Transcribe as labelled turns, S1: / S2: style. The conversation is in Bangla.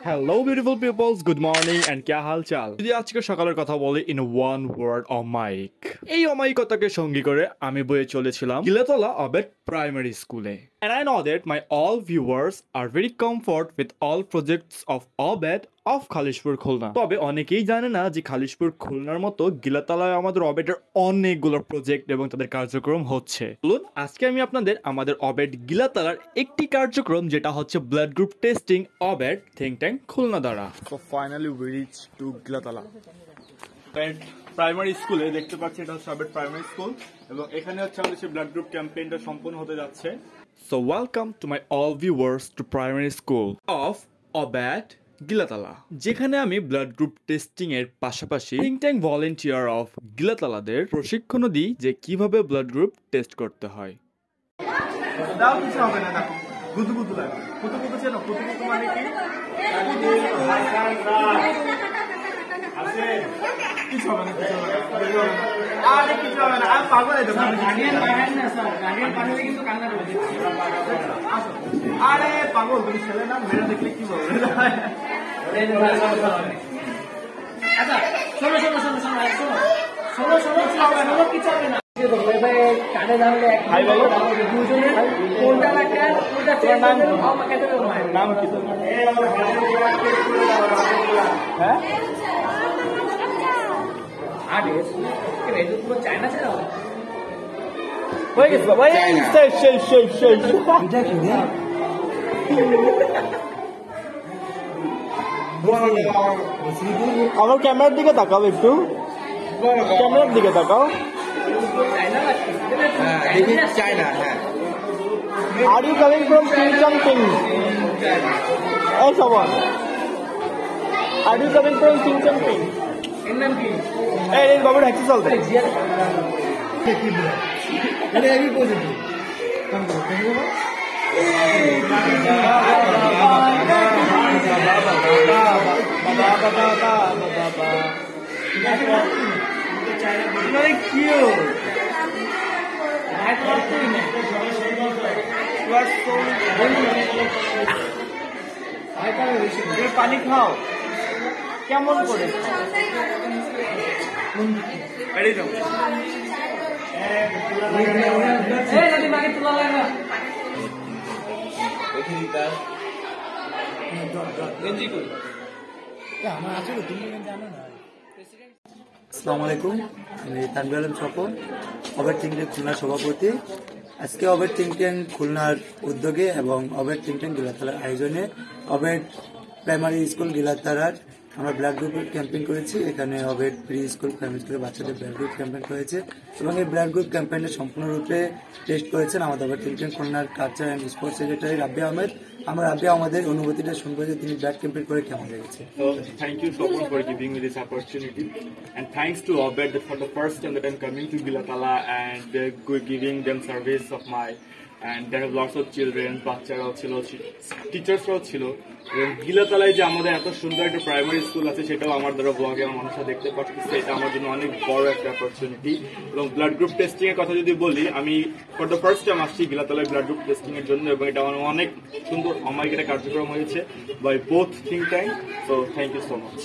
S1: Hello beautiful peoples, good morning and ক্যা হাল চাল। যদি আজকে সকালের কথা বলি ইন ওয়ান ওয়ার্ড, অমায়িক। এই অমায়িকতাকে সঙ্গী করে আমি বয়ে চলেছিলাম গিলাতলা অবেদ প্রাইমারি স্কুলে। And I know that my all viewers are very comfort with all projects of অবেদ অফ খালিশপুর খুলনা। তবে অনেকেই জানে না যে খালিশপুর খুলনার মতো গিলাতলায় আমাদের অবেদের অনেকগুলো প্রজেক্ট এবং তাদের কার্যক্রম হচ্ছে। চলুন আজকে আমি আপনাদের আমাদের অবেদ গিলাতলার একটি কার্যক্রম, যেটা হচ্ছে ব্লাড গ্রুপ টেস্টিং অবেদ থিঙ্ক ট্যাঙ্ক খুলনা দ্বারা। So finally we reach to Gilatala primary স্কুলে। দেখতে পাচ্ছি এটা হচ্ছে অবেদ প্রাইমারি স্কুল এবং এখানে হচ্ছে আমাদের সেই ব্লাড গ্রুপ ক্যাম্পেইনটা সম্পূর্ণ হতে যাচ্ছে। So welcome to my all viewers to primary school of অবেদ গিলাতলা, যেখানে আমি ব্লাড গ্রুপ টেস্টিং এর পাশাপাশি থিঙ্ক ট্যাঙ্ক ভলেন্টিয়ার অফ গিলাতলাদের প্রশিক্ষণও দিই যে কিভাবে ব্লাড গ্রুপ টেস্ট করতে হয়। মানে কি কিছু হবে না, আরে কিছু হবে না, আমি পাগল হয়ে যাবো। আরে পাগল, তুমি ছেলে না, মেয়েরা দেখলে কি বলবে? আচ্ছা শোনো শোনো শোনো শোনো শোনো শোনো শোনো কিছু হবে না। নাম কি? হ্যাঁ চায়না ছিল হয়ে গেছে বাবা। আমার ক্যামেরার দিকে তাকাও, একটু ক্যামেরার দিকে তাকাও। চায়না, হ্যাঁ। Are you coming from Chingchongping? Hey, someone. Are you coming from Chingchongping? Hey, in Babur Hexi चलते हैं। अरे अभी पॉजिटिव। कम करो, कम करो। Very cute. পানি খাও কেমন করে?
S2: আসসালামু আলাইকুম, আমি তানভীর আলম স্বপন, অবেদ থিঙ্ক ট্যাঙ্ক খুলনার সভাপতি। আজকে অবেদ থিঙ্ক ট্যাঙ্ক খুলনার উদ্যোগে এবং অবেদ থিঙ্ক ট্যাঙ্ক গিলাতলার আয়োজনে অবেদ প্রাইমারি স্কুল গিলাতলার আমরা ব্লাড গ্রুপের ক্যাম্পেইন করেছি। এখানে অবেদ প্রি স্কুল প্রাইমারি স্কুলের বাচ্চাদের ব্লাড গ্রুপ ক্যাম্পেইন করেছে এবং এই ব্লাড গ্রুপ ক্যাম্পেইনে সম্পূর্ণরূপে টেস্ট করেছেন আমাদের অবেদ থিঙ্ক ট্যাঙ্ক খুলনার কালচার অ্যান্ড স্পোর্টস সেক্রেটারি রাব্বি আহমেদ। আমরা রাব্বি আমাদের অনুভূতিটা শুনবো যে তিনি ব্লাড ক্যাম্পেইন করে কেমন লেগেছে।
S1: So thank you so much for giving me this opportunity, and thanks to Obed for the first time that I'm coming to Gilatala and giving them service of my, and there have lots of children, বাচ্চারাও ছিল, টিচার্সরাও ছিল। এবং গিলাতলায় যে আমাদের এত সুন্দর একটা প্রাইমারি স্কুল আছে সেটাও আমার দ্বারা ব্লগে আমার মানুষরা দেখতে পাচ্ছে। এটা আমার জন্য অনেক বড় একটা অপরচুনিটি। এবং ব্লাড গ্রুপ টেস্টিং এর কথা যদি বলি, আমি ফর দ্য ফার্স্ট টাইম আসছি গিলাতলায় ব্লাড গ্রুপ টেস্টিং এর জন্য এবং এটা আমার অনেক সুন্দর অমায়িক একটা কার্যক্রম হয়েছে by both think tank. So thank you so much.